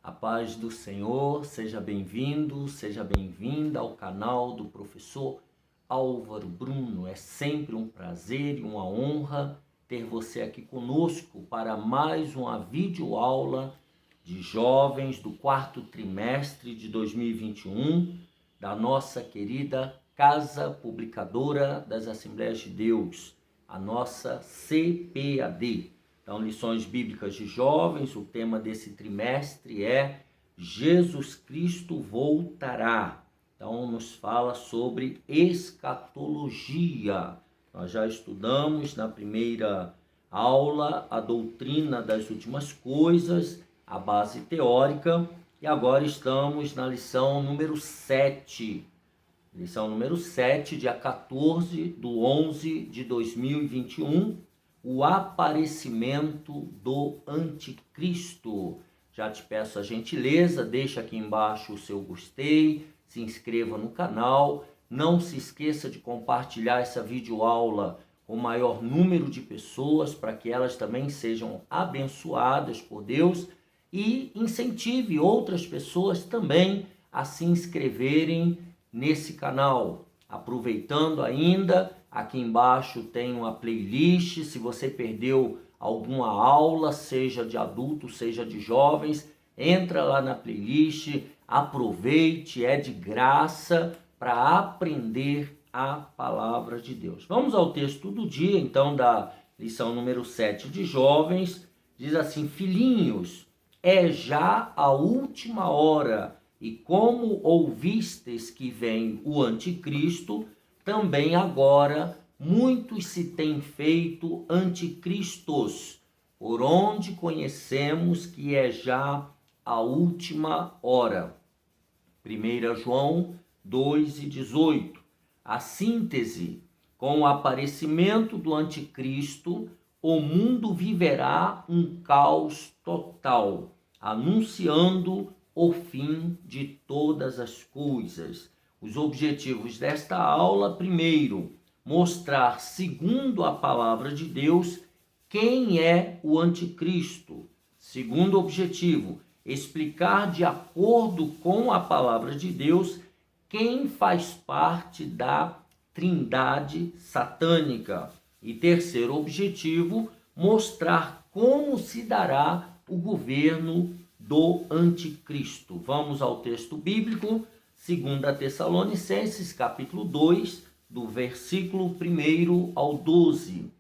A paz do Senhor, seja bem-vindo, seja bem-vinda ao canal do professor Álvaro Bruno. É sempre um prazer e uma honra ter você aqui conosco para mais uma videoaula de jovens do quarto trimestre de 2021 da nossa querida Casa Publicadora das Assembleias de Deus, a nossa CPAD. Então, lições bíblicas de jovens, o tema desse trimestre é Jesus Cristo voltará. Então, nos fala sobre escatologia. Nós já estudamos na primeira aula a doutrina das últimas coisas, a base teórica, e agora estamos na lição número 7. Lição número 7, dia 14/11 de 2021. O aparecimento do anticristo. Já te peço a gentileza, deixa aqui embaixo o seu gostei, se inscreva no canal, não se esqueça de compartilhar essa videoaula com o maior número de pessoas, para que elas também sejam abençoadas por Deus, e incentive outras pessoas também a se inscreverem nesse canal. Aproveitando ainda, aqui embaixo tem uma playlist. Se você perdeu alguma aula, seja de adultos, seja de jovens, entra lá na playlist, aproveite, é de graça para aprender a palavra de Deus. Vamos ao texto do dia, então, da lição número 7 de jovens. Diz assim: filhinhos, é já a última hora, e como ouvistes que vem o anticristo, também agora muitos se têm feito anticristos, por onde conhecemos que é já a última hora. 1 João 2:18. A síntese: com o aparecimento do anticristo, o mundo viverá um caos total, anunciando o fim de todas as coisas. Os objetivos desta aula: primeiro, mostrar, segundo a palavra de Deus, quem é o anticristo. Segundo objetivo, explicar de acordo com a palavra de Deus quem faz parte da trindade satânica. E terceiro objetivo, mostrar como se dará o governo do anticristo. Vamos ao texto bíblico, 2 Tessalonicenses, capítulo 2, do versículo 1 ao 12.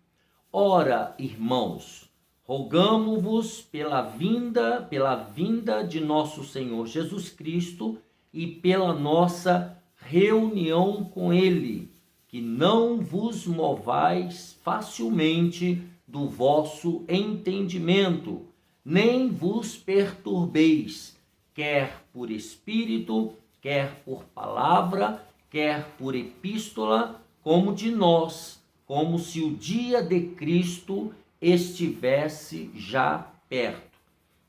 Ora, irmãos, rogamo-vos pela vinda de nosso Senhor Jesus Cristo e pela nossa reunião com ele, que não vos movais facilmente do vosso entendimento, nem vos perturbeis, quer por espírito, quer por palavra, quer por epístola, como de nós, como se o dia de Cristo estivesse já perto.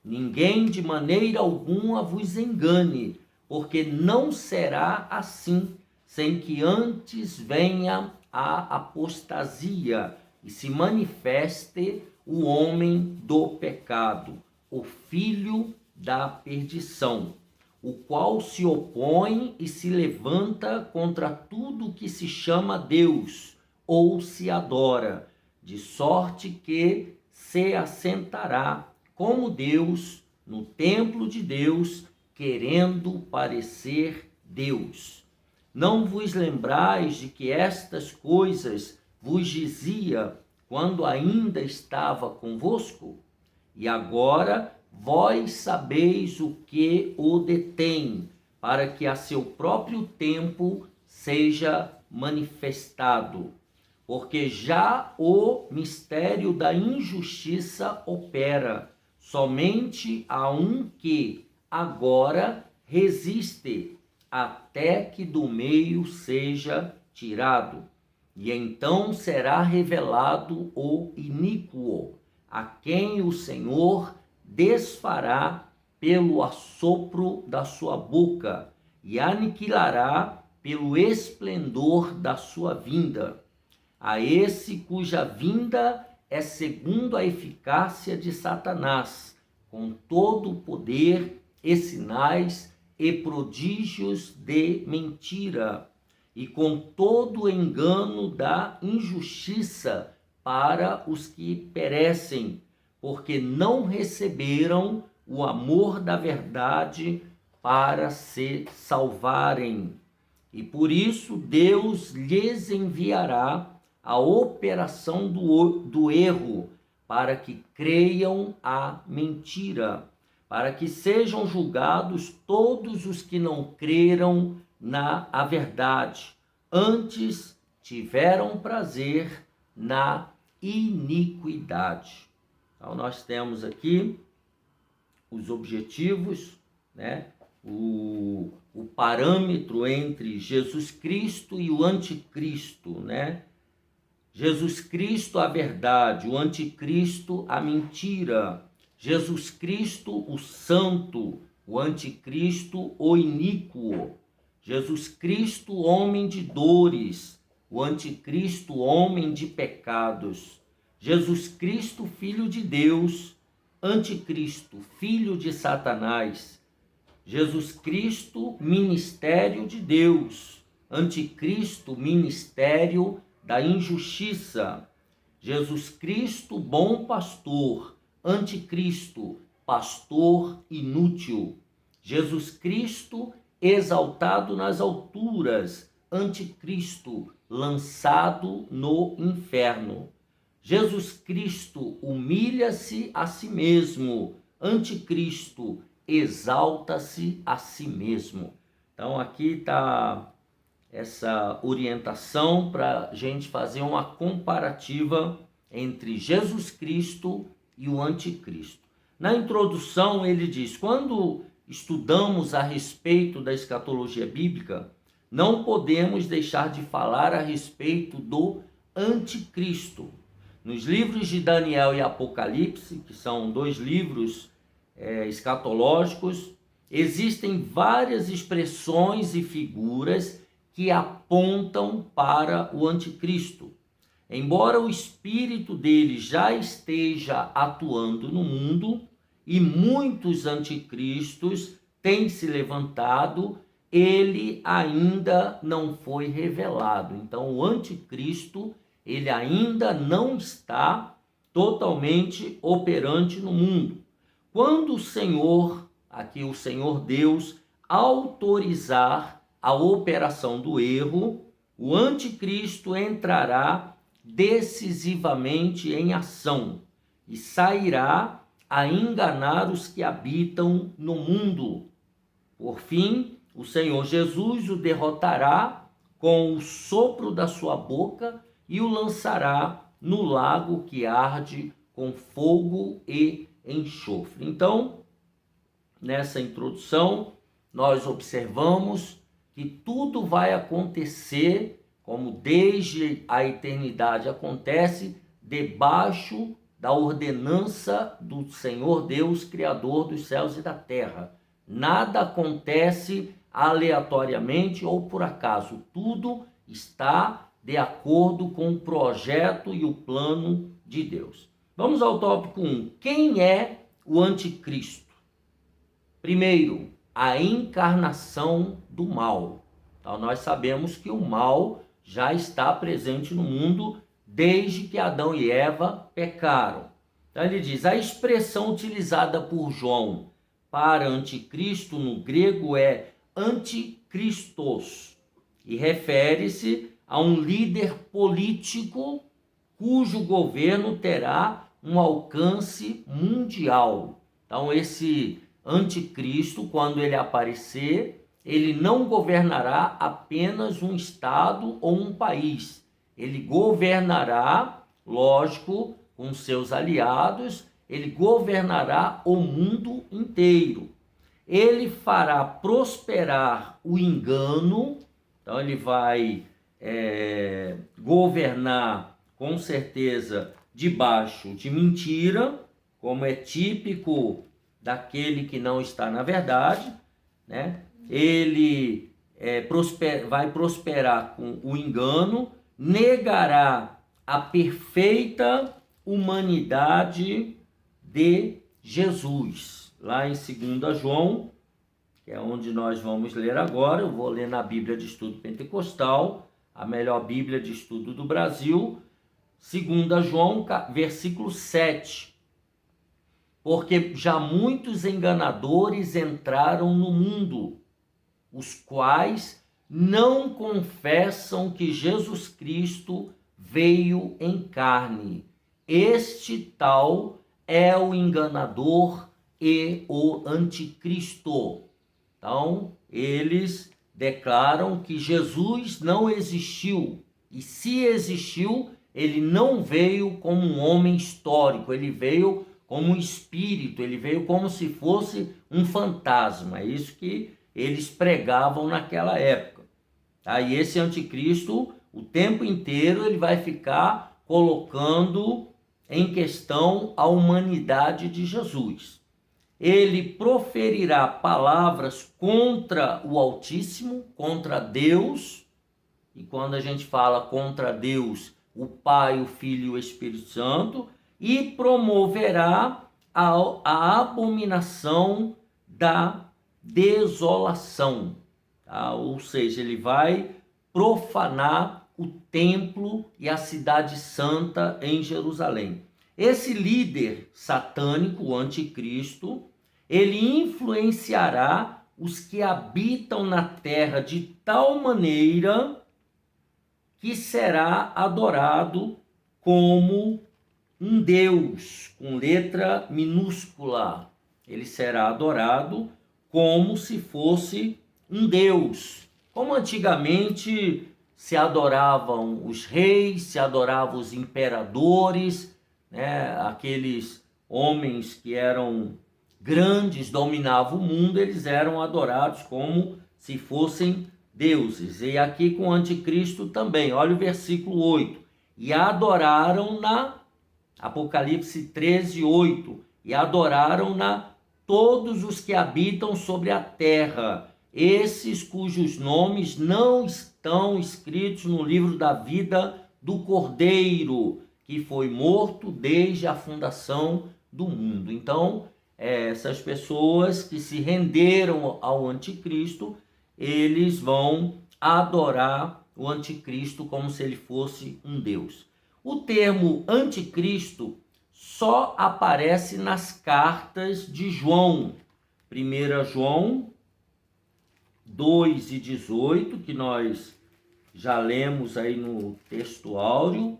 Ninguém de maneira alguma vos engane, porque não será assim, sem que antes venha a apostasia e se manifeste o homem do pecado, o filho da perdição, o qual se opõe e se levanta contra tudo que se chama Deus ou se adora, de sorte que se assentará como Deus no templo de Deus, querendo parecer Deus. Não vos lembrais de que estas coisas vos dizia quando ainda estava convosco? E agora vós sabeis o que o detém, para que a seu próprio tempo seja manifestado. Porque já o mistério da injustiça opera, somente a um que agora resiste, até que do meio seja tirado. E então será revelado o iníquo, a quem o Senhor desfará pelo assopro da sua boca e aniquilará pelo esplendor da sua vinda. A esse cuja vinda é segundo a eficácia de Satanás, com todo o poder e sinais e prodígios de mentira, e com todo o engano da injustiça para os que perecem, porque não receberam o amor da verdade para se salvarem. E por isso Deus lhes enviará a operação do erro, para que creiam a mentira, para que sejam julgados todos os que não creram na a verdade, antes tiveram prazer na iniquidade. Então nós temos aqui os objetivos, né? O parâmetro entre Jesus Cristo e o anticristo, né? Jesus Cristo, a verdade, o anticristo, a mentira. Jesus Cristo, o santo, o anticristo, o iníquo. Jesus Cristo, homem de dores, o anticristo, homem de pecados. Jesus Cristo, filho de Deus, anticristo, filho de Satanás. Jesus Cristo, ministério de Deus, anticristo, ministério da injustiça. Jesus Cristo, bom pastor, anticristo, pastor inútil. Jesus Cristo, exaltado nas alturas, anticristo, lançado no inferno. Jesus Cristo humilha-se a si mesmo, anticristo exalta-se a si mesmo. Então aqui está essa orientação para a gente fazer uma comparativa entre Jesus Cristo e o anticristo. Na introdução ele diz: quando estudamos a respeito da escatologia bíblica, não podemos deixar de falar a respeito do anticristo. Nos livros de Daniel e Apocalipse, que são dois livros escatológicos, existem várias expressões e figuras que apontam para o anticristo. Embora o espírito dele já esteja atuando no mundo e muitos anticristos têm se levantado, ele ainda não foi revelado. Então o anticristo, ele ainda não está totalmente operante no mundo. Quando o Senhor, aqui o Senhor Deus, autorizar a operação do erro, o anticristo entrará decisivamente em ação e sairá a enganar os que habitam no mundo. Por fim, o Senhor Jesus o derrotará com o sopro da sua boca e o lançará no lago que arde com fogo e enxofre. Então, nessa introdução, nós observamos que tudo vai acontecer como desde a eternidade acontece, debaixo da ordenança do Senhor Deus, Criador dos céus e da terra. Nada acontece aleatoriamente ou por acaso. Tudo está de acordo com o projeto e o plano de Deus. Vamos ao tópico 1. Quem é o anticristo? Primeiro, a encarnação do mal. Então, nós sabemos que o mal já está presente no mundo desde que Adão e Eva pecaram. Então, ele diz, a expressão utilizada por João para anticristo no grego é anticristos e refere-se a um líder político cujo governo terá um alcance mundial. Então, esse anticristo, quando ele aparecer, ele não governará apenas um estado ou um país. Ele governará, lógico, com seus aliados, ele governará o mundo inteiro. Ele fará prosperar o engano, então ele vai governar com certeza debaixo de mentira, como é típico daquele que não está na verdade, né? Ele vai prosperar com o engano, negará a perfeita humanidade de Jesus. lá em 2 João, que é onde nós vamos ler agora. Eu vou ler na Bíblia de Estudo Pentecostal, a melhor Bíblia de Estudo do Brasil, 2 João, versículo 7. Porque já muitos enganadores entraram no mundo, os quais não confessam que Jesus Cristo veio em carne. Este tal é o enganador e o anticristo. Então, eles declaram que Jesus não existiu. E se existiu, ele não veio como um homem histórico, ele veio como um espírito, ele veio como se fosse um fantasma. É isso que eles pregavam naquela época. E esse anticristo, o tempo inteiro, ele vai ficar colocando em questão a humanidade de Jesus. Ele proferirá palavras contra o Altíssimo, contra Deus, e quando a gente fala contra Deus, o Pai, o Filho e o Espírito Santo, e promoverá a abominação da desolação, ou seja, ele vai profanar o templo e a cidade santa em Jerusalém. Esse líder satânico, o anticristo, ele influenciará os que habitam na terra de tal maneira que será adorado como um Deus, com letra minúscula. Ele será adorado como se fosse um Deus. Como antigamente se adoravam os reis, se adoravam os imperadores, né? Aqueles homens que eram grandes, dominavam o mundo, eles eram adorados como se fossem deuses. E aqui com o anticristo também, olha o versículo 8. E adoraram-na, Apocalipse 13, 8. E adoraram-na todos os que habitam sobre a terra, esses cujos nomes não estão escritos no livro da vida do Cordeiro, que foi morto desde a fundação do mundo. Então, essas pessoas que se renderam ao anticristo, eles vão adorar o anticristo como se ele fosse um Deus. O termo anticristo só aparece nas cartas de João. 1 João 2 e 18, que nós já lemos aí no texto áureo.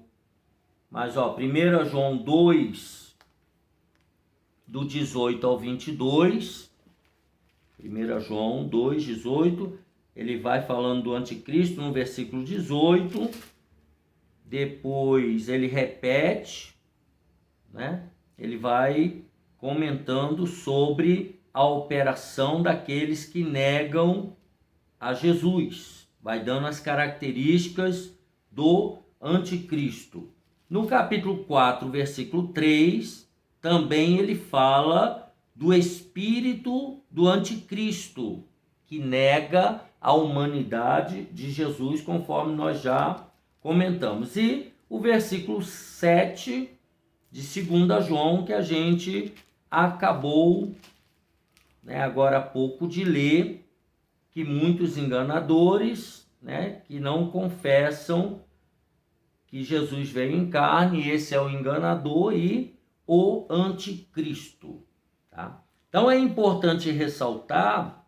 Mas, 1 João 2, do 18 ao 22. 1 João 2, 18. Ele vai falando do anticristo no versículo 18. Depois ele repete, né? Ele vai comentando sobre a operação daqueles que negam a Jesus. Vai dando as características do anticristo. No capítulo 4, versículo 3, também ele fala do espírito do anticristo, que nega a humanidade de Jesus, conforme nós já comentamos. E o versículo 7 de 2 João, que a gente acabou, agora há pouco de ler, que muitos enganadores, que não confessam que Jesus veio em carne, esse é o enganador e o anticristo. Tá? Então é importante ressaltar,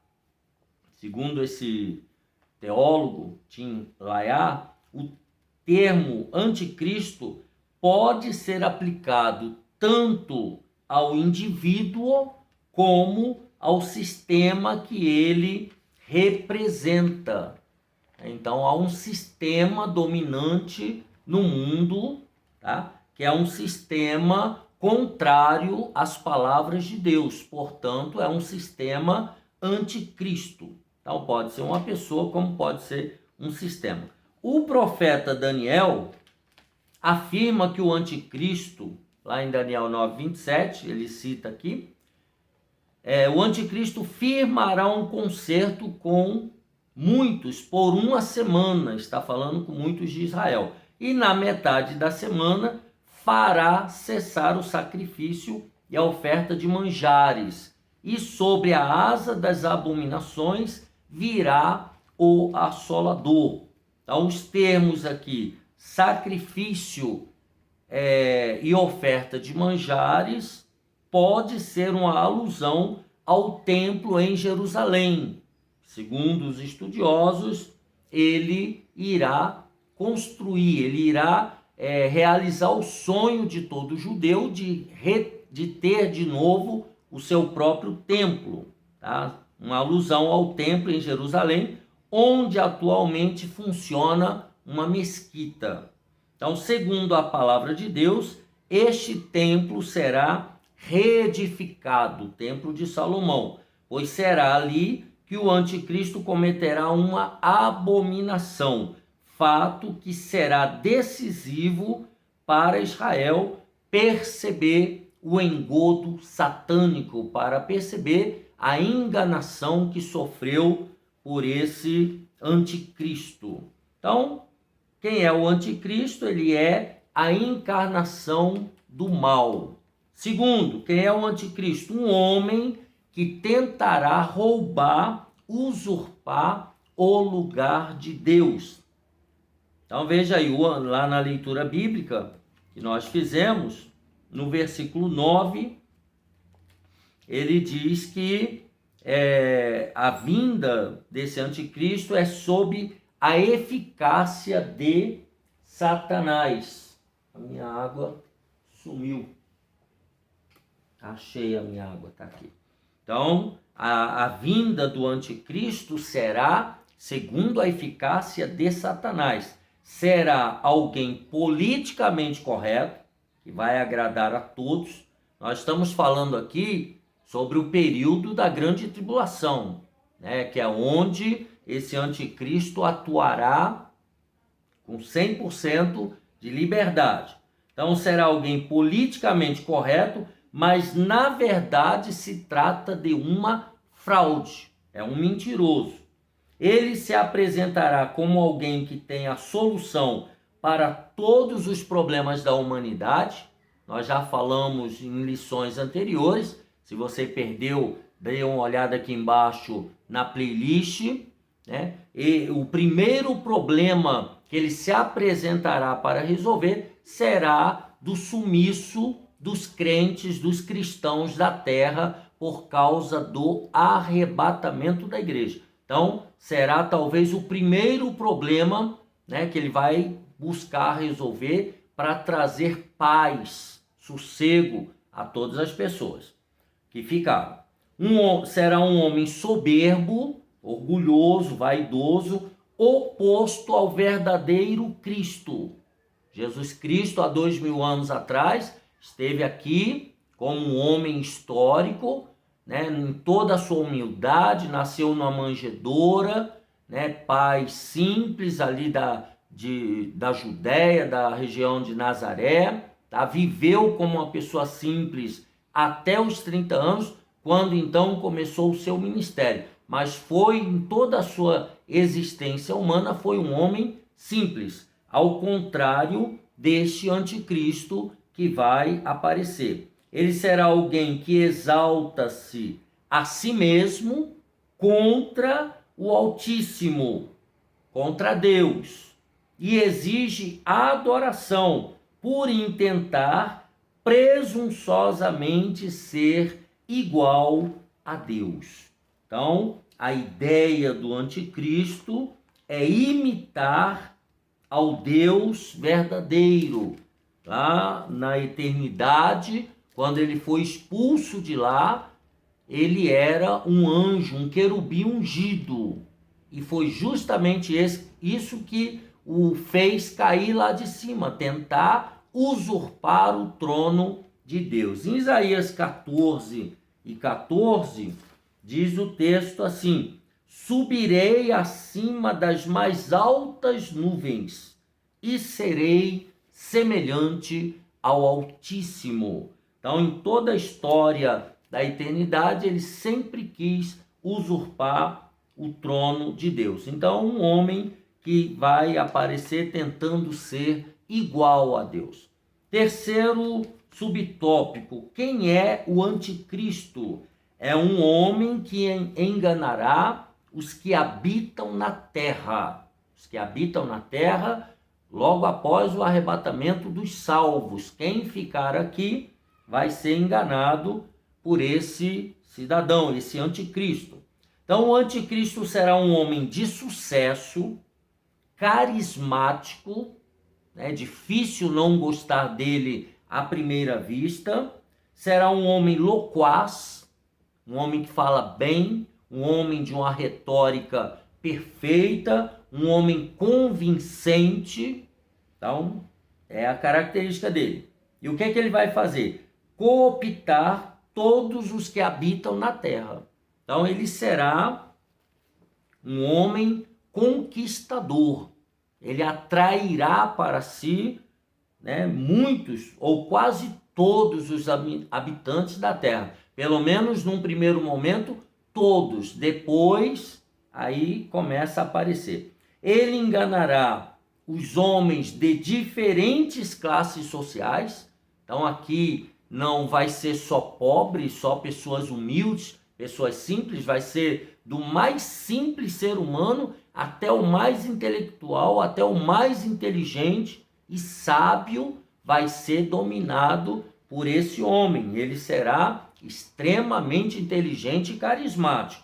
segundo esse teólogo, Tim LaHaye, o termo anticristo pode ser aplicado tanto ao indivíduo como ao sistema que ele representa. Então há um sistema dominante no mundo, tá? Que é um sistema contrário às palavras de Deus, portanto é um sistema anticristo. Então pode ser uma pessoa como pode ser um sistema. O profeta Daniel afirma que o anticristo, lá em Daniel 9, 27, ele cita aqui, o anticristo firmará um concerto com muitos por uma semana, está falando com muitos de Israel, e na metade da semana fará cessar o sacrifício e a oferta de manjares, e sobre a asa das abominações virá o assolador. Então, os termos aqui, sacrifício e oferta de manjares, pode ser uma alusão ao templo em Jerusalém. Segundo os estudiosos, ele irá construir, ele irá realizar o sonho de todo judeu de ter de novo o seu próprio templo, tá? Uma alusão ao templo em Jerusalém, onde atualmente funciona uma mesquita. Então, segundo a palavra de Deus, este templo será reedificado, o templo de Salomão, pois será ali que o anticristo cometerá uma abominação, fato que será decisivo para Israel perceber o engodo satânico, para perceber a enganação que sofreu por esse anticristo. Então, quem é o anticristo? Ele é a encarnação do mal. Segundo, quem é o anticristo? Um homem que tentará roubar, usurpar o lugar de Deus. Então veja aí, lá na leitura bíblica que nós fizemos, no versículo 9, ele diz que a vinda desse anticristo é sob a eficácia de Satanás. A minha água sumiu. Achei a minha água, está aqui. Então, a vinda do anticristo será segundo a eficácia de Satanás. Será alguém politicamente correto, que vai agradar a todos. Nós estamos falando aqui sobre o período da grande tribulação, né, que é onde esse anticristo atuará com 100% de liberdade. Então, será alguém politicamente correto, mas na verdade se trata de uma fraude, é um mentiroso. Ele se apresentará como alguém que tem a solução para todos os problemas da humanidade. Nós já falamos em lições anteriores. Se você perdeu, dê uma olhada aqui embaixo na playlist, né? E o primeiro problema que ele se apresentará para resolver será do sumiço dos crentes, dos cristãos da terra por causa do arrebatamento da igreja. Então, será talvez o primeiro problema, né, que ele vai buscar resolver para trazer paz, sossego a todas as pessoas que ficaram. Será um homem soberbo, orgulhoso, vaidoso, oposto ao verdadeiro Cristo. Jesus Cristo, há 2000 anos atrás, esteve aqui como um homem histórico, né, em toda a sua humildade, nasceu numa manjedoura, né, pai simples ali da Judéia, da região de Nazaré, tá? Viveu como uma pessoa simples até os 30 anos, quando então começou o seu ministério. Mas foi, em toda a sua existência humana, foi um homem simples, ao contrário deste anticristo que vai aparecer. Ele será alguém que exalta-se a si mesmo contra o Altíssimo, contra Deus, e exige adoração por intentar presunçosamente ser igual a Deus. Então, a ideia do anticristo é imitar ao Deus verdadeiro. Lá na eternidade, quando ele foi expulso de lá, ele era um anjo, um querubim ungido. E foi justamente isso que o fez cair lá de cima, tentar usurpar o trono de Deus. Em Isaías 14:14, diz o texto assim: subirei acima das mais altas nuvens e serei semelhante ao Altíssimo. Então, em toda a história da eternidade, ele sempre quis usurpar o trono de Deus. Então, um homem que vai aparecer tentando ser igual a Deus. Terceiro subtópico: quem é o anticristo? é um homem que enganará os que habitam na terra. Os que habitam na terra, logo após o arrebatamento dos salvos. Quem ficar aqui vai ser enganado por esse cidadão, esse anticristo. Então, o anticristo será um homem de sucesso, carismático, é difícil não gostar dele à primeira vista. Será um homem loquaz, um homem que fala bem, um homem de uma retórica perfeita, um homem convincente. Então, é a característica dele. E o que é que ele vai fazer? Cooptar todos os que habitam na terra. Então, ele será um homem conquistador. Ele atrairá para si, muitos ou quase todos os habitantes da terra. Pelo menos num primeiro momento, todos. Depois, aí começa a aparecer. Ele enganará os homens de diferentes classes sociais. Então aqui não vai ser só pobres, só pessoas humildes, pessoas simples, vai ser do mais simples ser humano até o mais intelectual, até o mais inteligente e sábio vai ser dominado por esse homem. Ele será extremamente inteligente e carismático.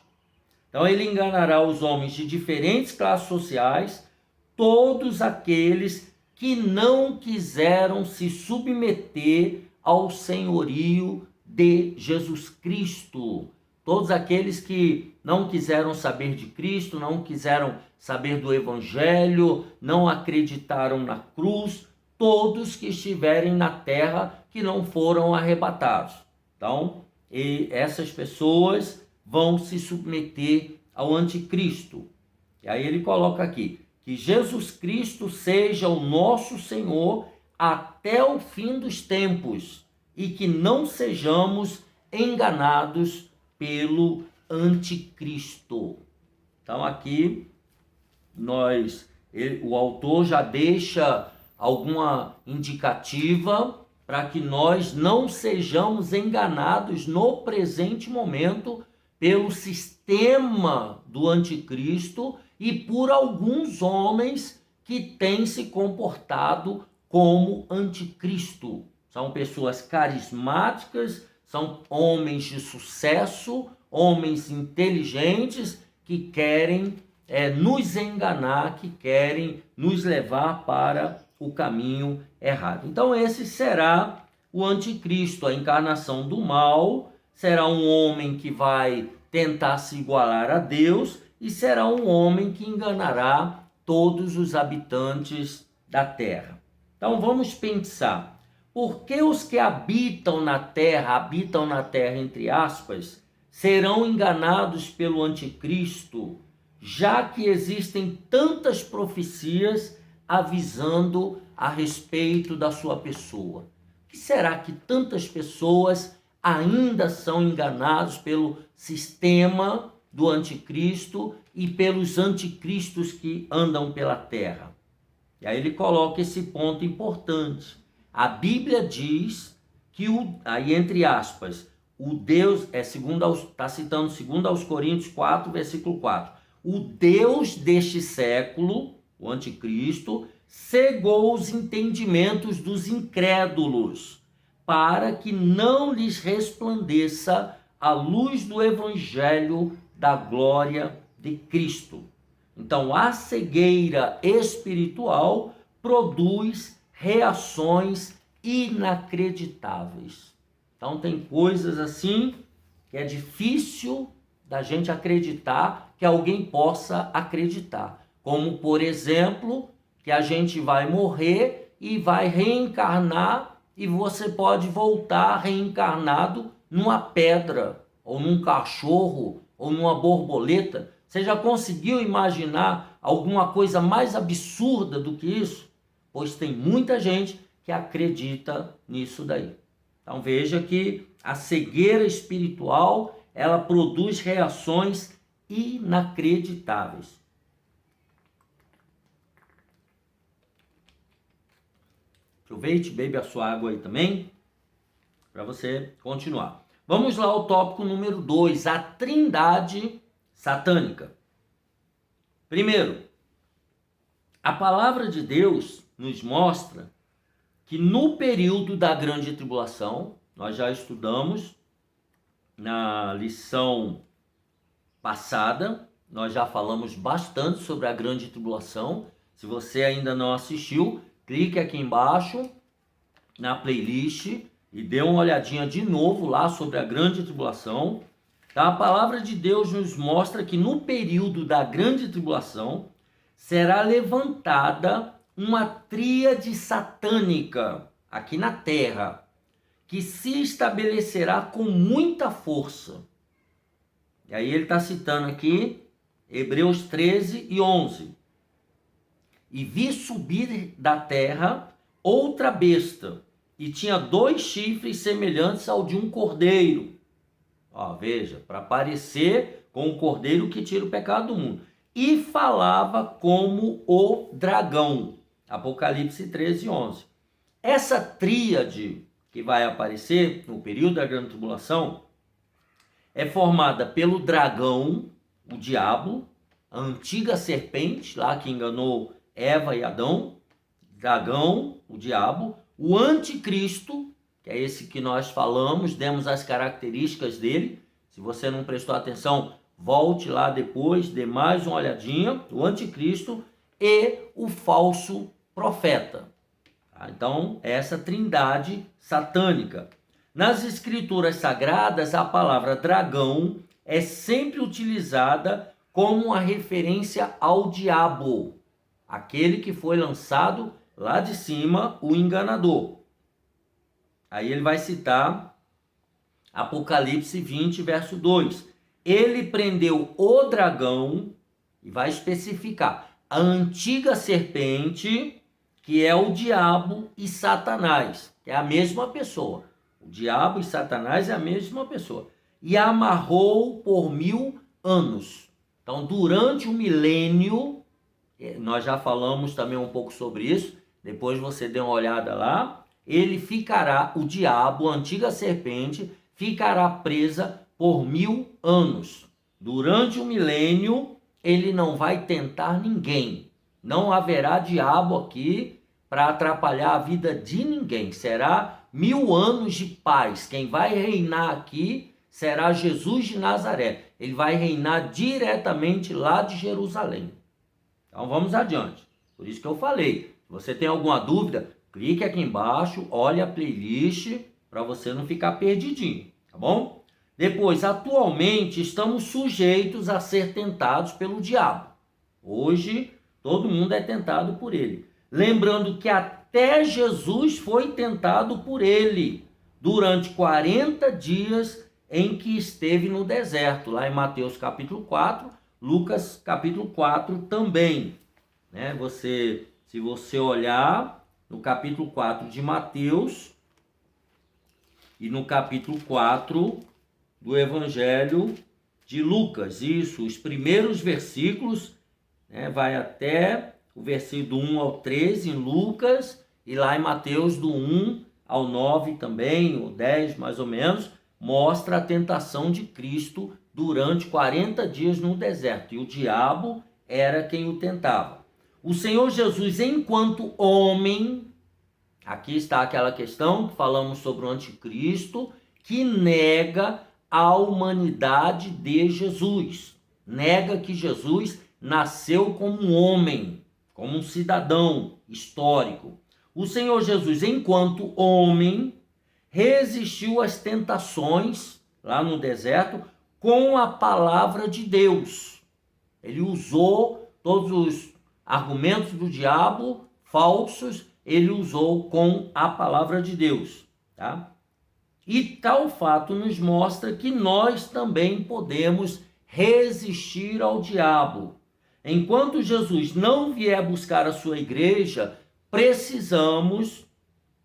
Então ele enganará os homens de diferentes classes sociais, todos aqueles que não quiseram se submeter ao senhorio de Jesus Cristo. Todos aqueles que não quiseram saber de Cristo, não quiseram saber do Evangelho, não acreditaram na cruz, todos que estiverem na terra que não foram arrebatados. Então, essas pessoas vão se submeter ao anticristo. E aí ele coloca aqui, que Jesus Cristo seja o nosso Senhor até o fim dos tempos e que não sejamos enganados pelo anticristo. Então aqui o autor já deixa alguma indicativa para que nós não sejamos enganados no presente momento pelo sistema do anticristo e por alguns homens que têm se comportado como anticristo. São pessoas carismáticas, são homens de sucesso, homens inteligentes que querem nos enganar, que querem nos levar para o caminho errado. Então esse será o anticristo, a encarnação do mal. Será um homem que vai tentar se igualar a Deus e será um homem que enganará todos os habitantes da terra. Então vamos pensar, por que os que habitam na terra entre aspas, serão enganados pelo anticristo, já que existem tantas profecias avisando a respeito da sua pessoa? Que será que tantas pessoas ainda são enganados pelo sistema do anticristo e pelos anticristos que andam pela terra? E aí ele coloca esse ponto importante. A Bíblia diz que, aí entre aspas, o Deus, está citando 2 Coríntios 4, versículo 4. O Deus deste século, o anticristo, cegou os entendimentos dos incrédulos, para que não lhes resplandeça a luz do evangelho da glória de Cristo. Então, a cegueira espiritual produz reações inacreditáveis. Então, tem coisas assim que é difícil da gente acreditar que alguém possa acreditar. Como, por exemplo, que a gente vai morrer e vai reencarnar e você pode voltar reencarnado numa pedra, ou num cachorro, ou numa borboleta. Você já conseguiu imaginar alguma coisa mais absurda do que isso? Pois tem muita gente que acredita nisso daí. Então veja que a cegueira espiritual, ela produz reações inacreditáveis. Aproveite, bebe a sua água aí também, para você continuar. Vamos lá ao tópico número 2, a trindade satânica. Primeiro, a palavra de Deus nos mostra que no período da grande tribulação, nós já estudamos na lição passada, nós já falamos bastante sobre a grande tribulação. Se você ainda não assistiu, clique aqui embaixo na playlist e dê uma olhadinha de novo lá sobre a grande tribulação. Tá? A palavra de Deus nos mostra que no período da grande tribulação será levantada uma tríade satânica aqui na terra, que se estabelecerá com muita força. E aí ele está citando aqui Hebreus 13 e 11. E vi subir da terra outra besta, e tinha 2 chifres semelhantes ao de um cordeiro. Ó, veja, para parecer com o cordeiro que tira o pecado do mundo. E falava como o dragão. Apocalipse 13 e 11. Essa tríade que vai aparecer no período da grande tribulação é formada pelo dragão, o diabo, a antiga serpente, lá que enganou Eva e Adão, dragão, o diabo, o anticristo, que é esse que nós falamos, demos as características dele. Se você não prestou atenção, volte lá depois, dê mais uma olhadinha, o anticristo e o falso profeta. Então, essa trindade satânica. Nas escrituras sagradas, a palavra dragão é sempre utilizada como uma referência ao diabo, aquele que foi lançado lá de cima, o enganador. Aí ele vai citar Apocalipse 20, verso 2. Ele prendeu o dragão, e vai especificar, a antiga serpente, que é o diabo e Satanás, que é a mesma pessoa. O diabo e Satanás é a mesma pessoa. E amarrou por 1000 anos. Então, durante o milênio, nós já falamos também um pouco sobre isso, depois você dê uma olhada lá, ele ficará, o diabo, a antiga serpente, ficará presa por 1000 anos. Durante o milênio, ele não vai tentar ninguém. Não haverá diabo aqui para atrapalhar a vida de ninguém. Será 1000 anos de paz. Quem vai reinar aqui será Jesus de Nazaré. Ele vai reinar diretamente lá de Jerusalém. Então vamos adiante. Por isso que eu falei. Se você tem alguma dúvida, clique aqui embaixo, olhe a playlist para você não ficar perdidinho, tá bom? Depois, atualmente estamos sujeitos a ser tentados pelo diabo. Hoje, todo mundo é tentado por ele. Lembrando que até Jesus foi tentado por ele durante 40 dias em que esteve no deserto, lá em Mateus capítulo 4, Lucas capítulo 4 também. Né? Se você olhar no capítulo 4 de Mateus e no capítulo 4 do Evangelho de Lucas, isso, os primeiros versículos, né, vai até o versículo 1 ao 13 em Lucas, e lá em Mateus do 1 ao 9 também, o 10 mais ou menos, mostra a tentação de Cristo durante 40 dias no deserto, e o diabo era quem o tentava. O Senhor Jesus, enquanto homem, aqui está aquela questão que falamos sobre o anticristo, que nega a humanidade de Jesus, nega que Jesus nasceu como um homem, como um cidadão histórico. O Senhor Jesus, enquanto homem, resistiu às tentações lá no deserto com a palavra de Deus. Ele usou todos os argumentos do diabo falsos, ele usou com a palavra de Deus, tá? E tal fato nos mostra que nós também podemos resistir ao diabo. Enquanto Jesus não vier buscar a sua igreja, precisamos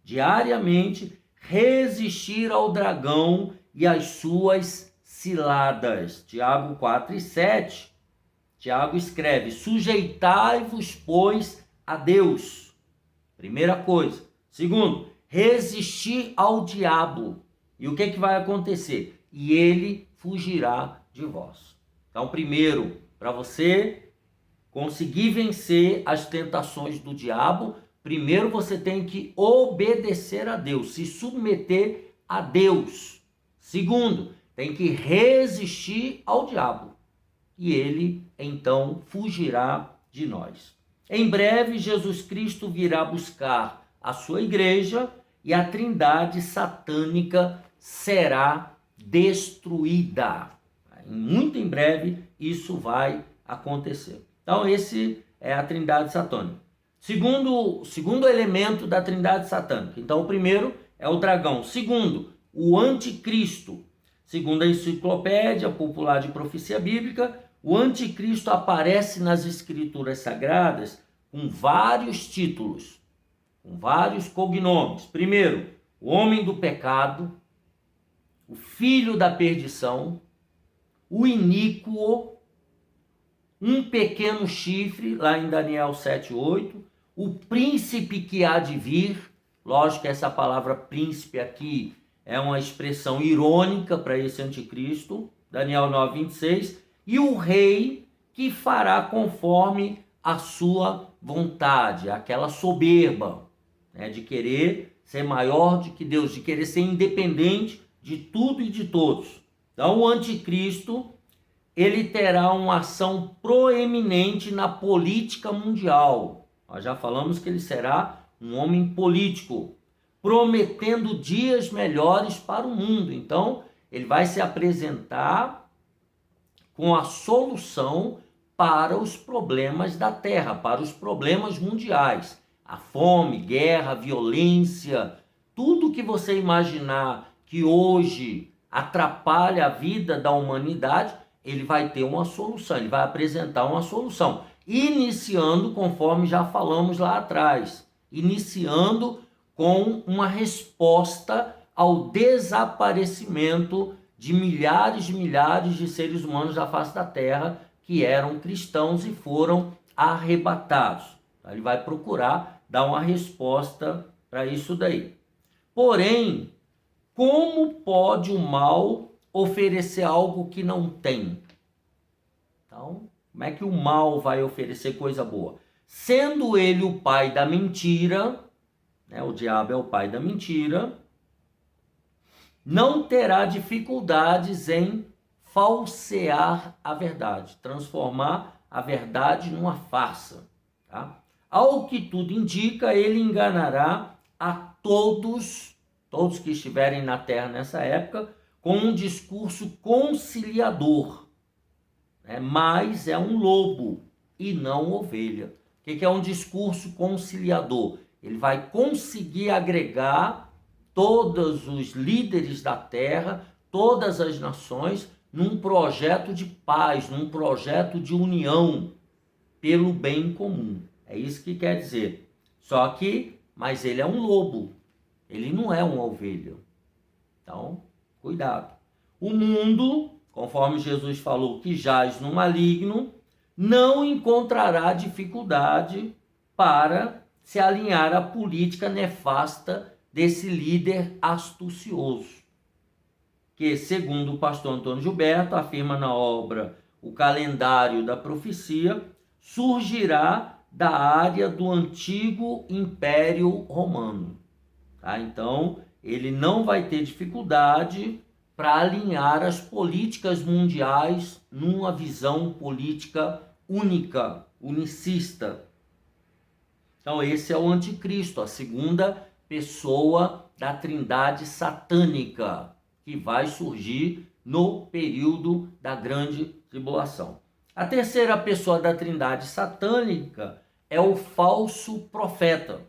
diariamente resistir ao dragão e às suas ciladas. Tiago 4 e 7. Tiago escreve: sujeitai-vos, pois, a Deus. Primeira coisa. Segundo, resistir ao diabo. E o que vai acontecer? E ele fugirá de vós. Então, primeiro, para você conseguir vencer as tentações do diabo, primeiro você tem que obedecer a Deus, se submeter a Deus. Segundo, tem que resistir ao diabo. E ele, então, fugirá de nós. Em breve, Jesus Cristo virá buscar a sua igreja e a trindade satânica será destruída. Muito em breve, isso vai acontecer. Então, esse é a trindade satânica. Segundo elemento da trindade satânica. Então, o primeiro é o dragão. Segundo, o anticristo. Segundo a Enciclopédia Popular de Profecia Bíblica, o anticristo aparece nas escrituras sagradas com vários títulos, com vários cognomes. Primeiro, o homem do pecado, o filho da perdição, o iníquo, um pequeno chifre, lá em Daniel 7:8, o príncipe que há de vir. Lógico que essa palavra príncipe aqui é uma expressão irônica para esse anticristo, Daniel 9:26, e o rei que fará conforme a sua vontade, aquela soberba, né, de querer ser maior do que Deus, de querer ser independente de tudo e de todos. Então, o anticristo, ele terá uma ação proeminente na política mundial. Nós já falamos que ele será um homem político, prometendo dias melhores para o mundo. Então, ele vai se apresentar com a solução para os problemas da terra, para os problemas mundiais. A fome, guerra, violência, tudo que você imaginar que hoje atrapalha a vida da humanidade, ele vai ter uma solução, ele vai apresentar uma solução. Iniciando, conforme já falamos lá atrás, iniciando com uma resposta ao desaparecimento de milhares e milhares de seres humanos da face da terra que eram cristãos e foram arrebatados. Ele vai procurar dar uma resposta para isso daí. Porém, como pode o mal oferecer algo que não tem? Então, como é que o mal vai oferecer coisa boa? Sendo ele o pai da mentira, né, o diabo é o pai da mentira, não terá dificuldades em falsear a verdade, transformar a verdade numa farsa. Tá? Ao que tudo indica, ele enganará a todos que estiverem na terra nessa época, com um discurso conciliador. Mas é um lobo e não ovelha. O que é um discurso conciliador? Ele vai conseguir agregar todos os líderes da terra, todas as nações, num projeto de paz, num projeto de união pelo bem comum. É isso que quer dizer. Mas ele é um lobo, ele não é uma ovelha. Então, cuidado. O mundo, conforme Jesus falou, que jaz no maligno, não encontrará dificuldade para se alinhar à política nefasta desse líder astucioso, que, segundo o pastor Antônio Gilberto, afirma na obra O Calendário da Profecia, surgirá da área do antigo Império Romano. Tá? Então, ele não vai ter dificuldade para alinhar as políticas mundiais numa visão política única, unicista. Então, esse é o anticristo, a segunda pessoa da trindade satânica, que vai surgir no período da grande tribulação. A terceira pessoa da trindade satânica é o falso profeta.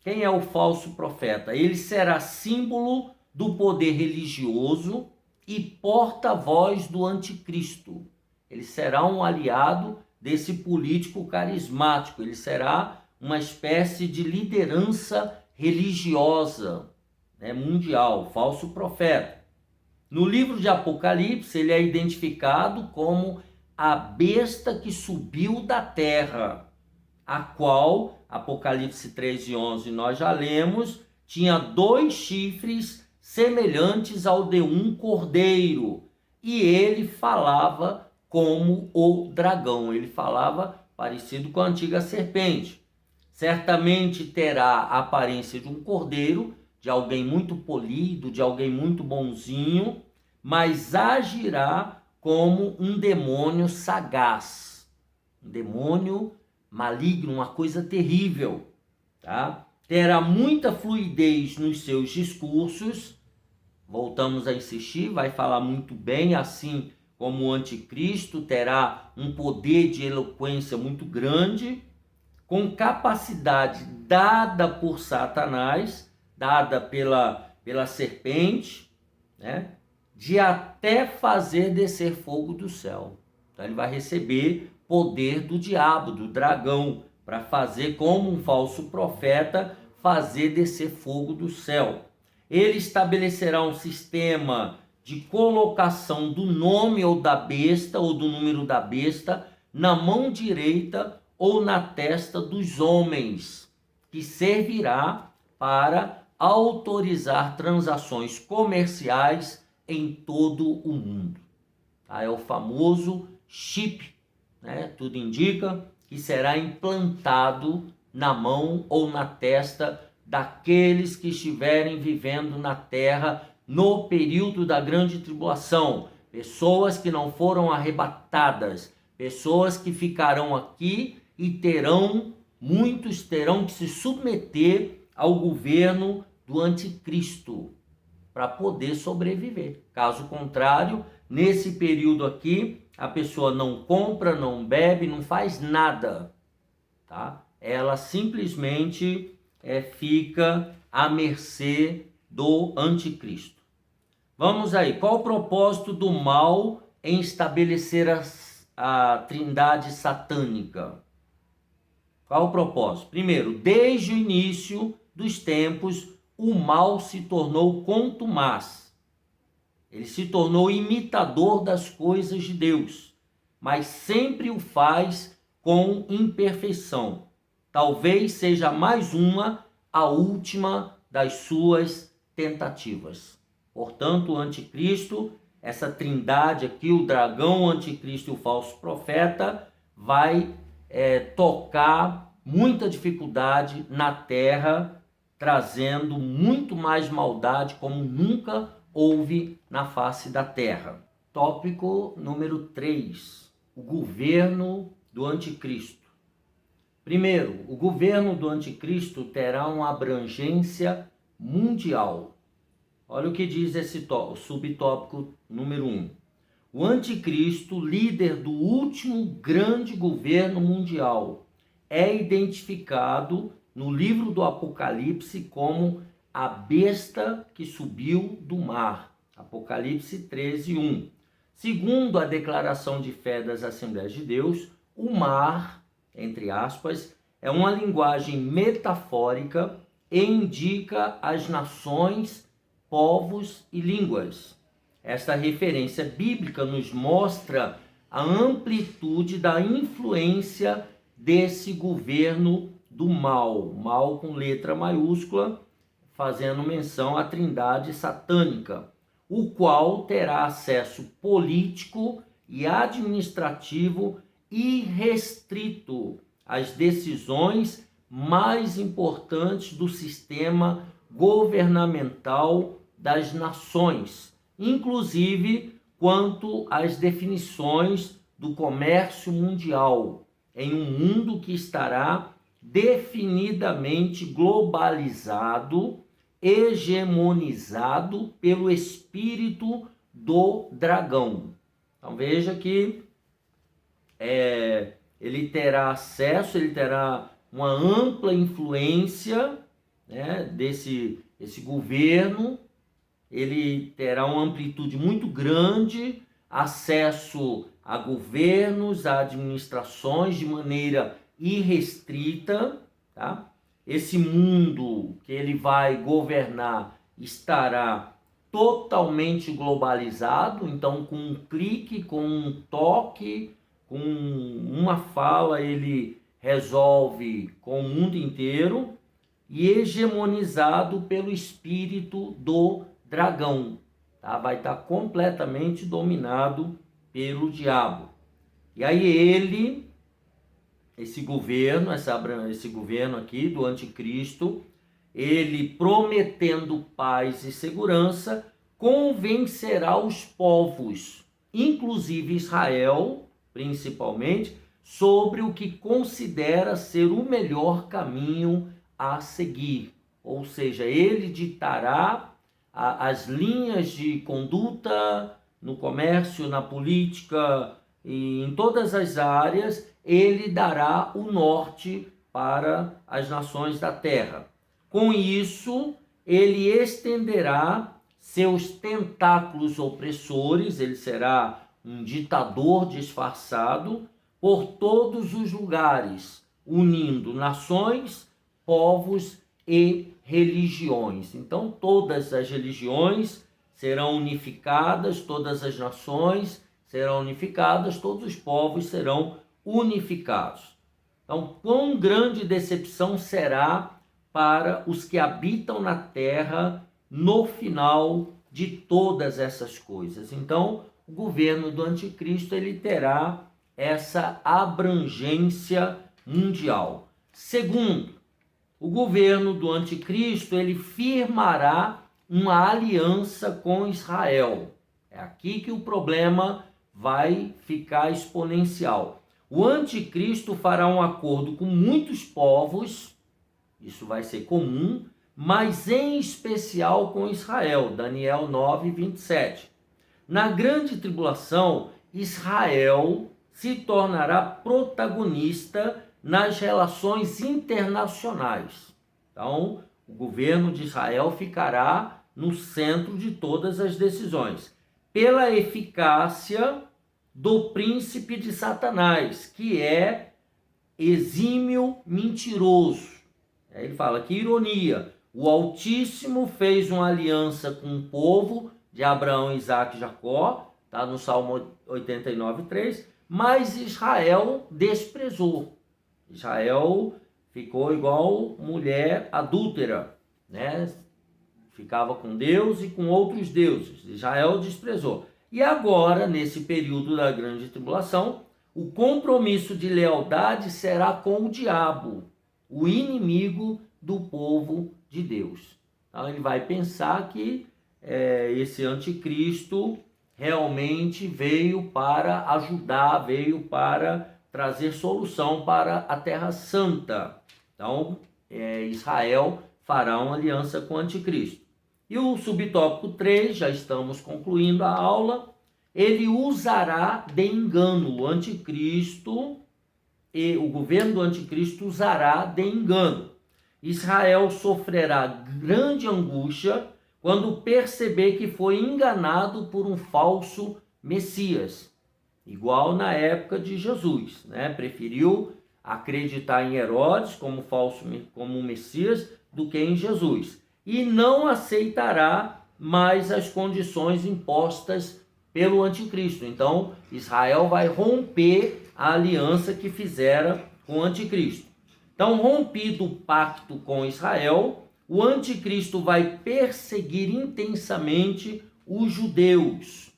Quem é o falso profeta? Ele será símbolo do poder religioso e porta-voz do anticristo. Ele será um aliado desse político carismático. Ele será uma espécie de liderança religiosa, mundial, falso profeta. No livro de Apocalipse, ele é identificado como a besta que subiu da terra, a qual, Apocalipse 3:11, nós já lemos, tinha 2 chifres semelhantes ao de um cordeiro. E ele falava como o dragão, ele falava parecido com a antiga serpente. Certamente terá a aparência de um cordeiro, de alguém muito polido, de alguém muito bonzinho, mas agirá como um demônio sagaz, um demônio maligno, uma coisa terrível, tá? Terá muita fluidez nos seus discursos, voltamos a insistir, vai falar muito bem, assim como o anticristo, terá um poder de eloquência muito grande, com capacidade dada por Satanás, dada pela serpente, né? De até fazer descer fogo do céu. Então ele vai receber poder do diabo, do dragão, para fazer, como um falso profeta, fazer descer fogo do céu. Ele estabelecerá um sistema de colocação do nome ou da besta, ou do número da besta, na mão direita ou na testa dos homens, que servirá para autorizar transações comerciais em todo o mundo. É o famoso chip, né? Tudo indica que será implantado na mão ou na testa daqueles que estiverem vivendo na terra no período da grande tribulação. Pessoas que não foram arrebatadas, pessoas que ficarão aqui e muitos terão que se submeter ao governo do anticristo para poder sobreviver. Caso contrário, nesse período aqui, a pessoa não compra, não bebe, não faz nada, tá? Ela simplesmente fica à mercê do anticristo. Vamos aí, qual o propósito do mal em estabelecer a trindade satânica? Qual o propósito? Primeiro, desde o início dos tempos, o mal se tornou contumaz. Ele se tornou imitador das coisas de Deus, mas sempre o faz com imperfeição. Talvez seja mais a última das suas tentativas. Portanto, o anticristo, essa trindade aqui, o dragão, o anticristo e o falso profeta, vai tocar muita dificuldade na terra, trazendo muito mais maldade como nunca houve na face da terra. Tópico número 3, o governo do anticristo. Primeiro, o governo do anticristo terá uma abrangência mundial. Olha o que diz esse subtópico número 1. O anticristo, líder do último grande governo mundial, é identificado no livro do Apocalipse como a besta que subiu do mar. Apocalipse 13:1. Segundo a declaração de fé das Assembleias de Deus, o mar, entre aspas, é uma linguagem metafórica e indica as nações, povos e línguas. Esta referência bíblica nos mostra a amplitude da influência desse governo do mal, mal com letra maiúscula, fazendo menção à trindade satânica, o qual terá acesso político e administrativo irrestrito às decisões mais importantes do sistema governamental das nações, inclusive quanto às definições do comércio mundial, em um mundo que estará definidamente globalizado, hegemonizado pelo espírito do dragão. Então veja que ele terá acesso, ele terá uma ampla influência, né, desse governo, ele terá uma amplitude muito grande, acesso a governos, a administrações de maneira irrestrita, tá? Esse mundo que ele vai governar estará totalmente globalizado, então com um clique, com um toque, com uma fala, ele resolve com o mundo inteiro, e hegemonizado pelo espírito do dragão, tá? Vai estar completamente dominado pelo diabo. E aí esse governo aqui do anticristo, ele prometendo paz e segurança, convencerá os povos, inclusive Israel, principalmente, sobre o que considera ser o melhor caminho a seguir. Ou seja, ele ditará as linhas de conduta no comércio, na política e em todas as áreas. Ele dará o norte para as nações da terra. Com isso, ele estenderá seus tentáculos opressores, ele será um ditador disfarçado por todos os lugares, unindo nações, povos e religiões. Então, todas as religiões serão unificadas, todas as nações serão unificadas, todos os povos serão unificados. Então, quão grande decepção será para os que habitam na terra no final de todas essas coisas. Então, o governo do anticristo ele terá essa abrangência mundial. Segundo, o governo do anticristo ele firmará uma aliança com Israel. É aqui que o problema vai ficar exponencial. O anticristo fará um acordo com muitos povos, isso vai ser comum, mas em especial com Israel, Daniel 9, 27. Na grande tribulação, Israel se tornará protagonista nas relações internacionais. Então, o governo de Israel ficará no centro de todas as decisões, pela eficácia do príncipe de Satanás, que é exímio mentiroso. Aí ele fala, que ironia, o Altíssimo fez uma aliança com o povo de Abraão, Isaac e Jacó, tá no Salmo 89, 3, mas Israel desprezou. Israel ficou igual mulher adúltera, né? Ficava com Deus e com outros deuses. Israel desprezou. E agora, nesse período da grande tribulação, o compromisso de lealdade será com o diabo, o inimigo do povo de Deus. Então ele vai pensar que esse anticristo realmente veio para ajudar, veio para trazer solução para a Terra Santa. Então Israel fará uma aliança com o anticristo. E o subtópico 3, já estamos concluindo a aula, ele usará de engano. O anticristo e o governo do anticristo usará de engano. Israel sofrerá grande angústia quando perceber que foi enganado por um falso Messias, igual na época de Jesus, né? Preferiu acreditar em Herodes como Messias do que em Jesus. E não aceitará mais as condições impostas pelo anticristo. Então, Israel vai romper a aliança que fizera com o anticristo. Então, rompido o pacto com Israel, o anticristo vai perseguir intensamente os judeus.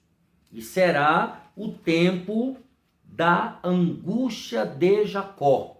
E será o tempo da angústia de Jacó.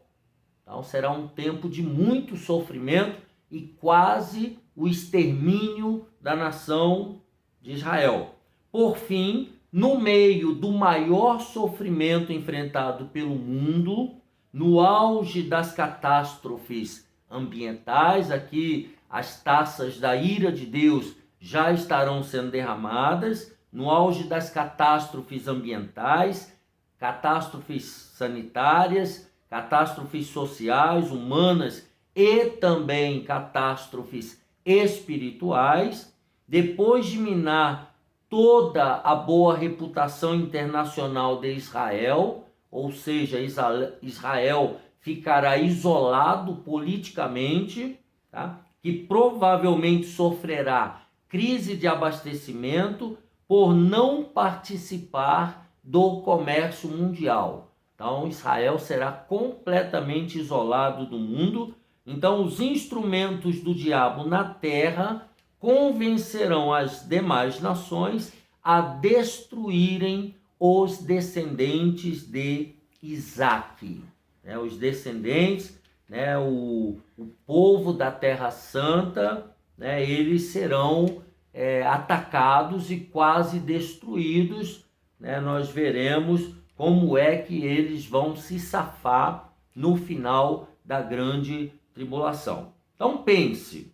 Então, será um tempo de muito sofrimento e quase o extermínio da nação de Israel. Por fim, no meio do maior sofrimento enfrentado pelo mundo, no auge das catástrofes ambientais, aqui as taças da ira de Deus já estarão sendo derramadas, no auge das catástrofes ambientais, catástrofes sanitárias, catástrofes sociais, humanas e também catástrofes espirituais, depois de minar toda a boa reputação internacional de Israel, ou seja, Israel ficará isolado politicamente, tá? Que provavelmente sofrerá crise de abastecimento por não participar do comércio mundial. Então, Israel será completamente isolado do mundo. Então, os instrumentos do diabo na terra convencerão as demais nações a destruírem os descendentes de Isaque. Os descendentes, o povo da Terra Santa, eles serão atacados e quase destruídos. Nós veremos como é que eles vão se safar no final da grande tribulação. Então pense,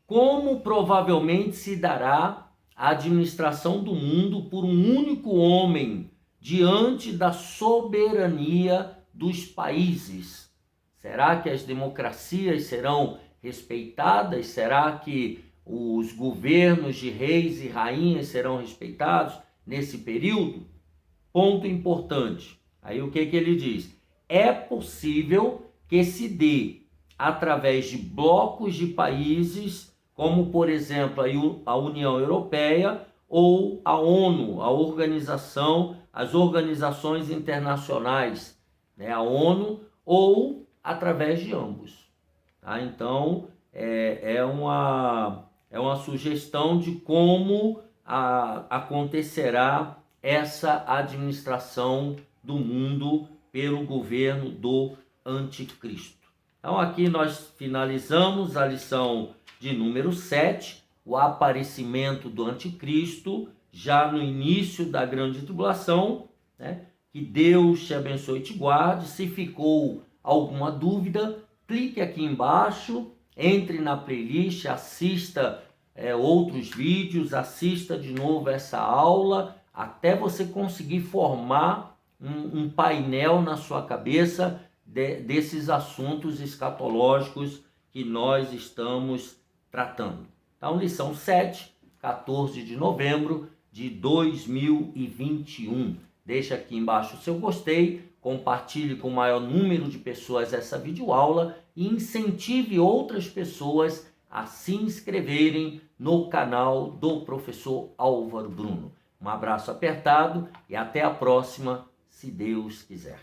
como provavelmente se dará a administração do mundo por um único homem diante da soberania dos países? Será que as democracias serão respeitadas? Será que os governos de reis e rainhas serão respeitados nesse período? Ponto importante. Aí o que ele diz? É possível que se dê através de blocos de países, como por exemplo a União Europeia ou a ONU, as organizações internacionais, a ONU, ou através de ambos. Então, é uma sugestão de como acontecerá essa administração do mundo pelo governo do anticristo. Então aqui nós finalizamos a lição de número 7, o aparecimento do anticristo, já no início da grande tribulação. Que Deus te abençoe e te guarde. Se ficou alguma dúvida, clique aqui embaixo, entre na playlist, assista outros vídeos, assista de novo essa aula, até você conseguir formar um painel na sua cabeça desses assuntos escatológicos que nós estamos tratando. Então, lição 7, 14 de novembro de 2021. Deixa aqui embaixo o seu gostei, compartilhe com o maior número de pessoas essa videoaula e incentive outras pessoas a se inscreverem no canal do professor Álvaro Bruno. Um abraço apertado e até a próxima, se Deus quiser.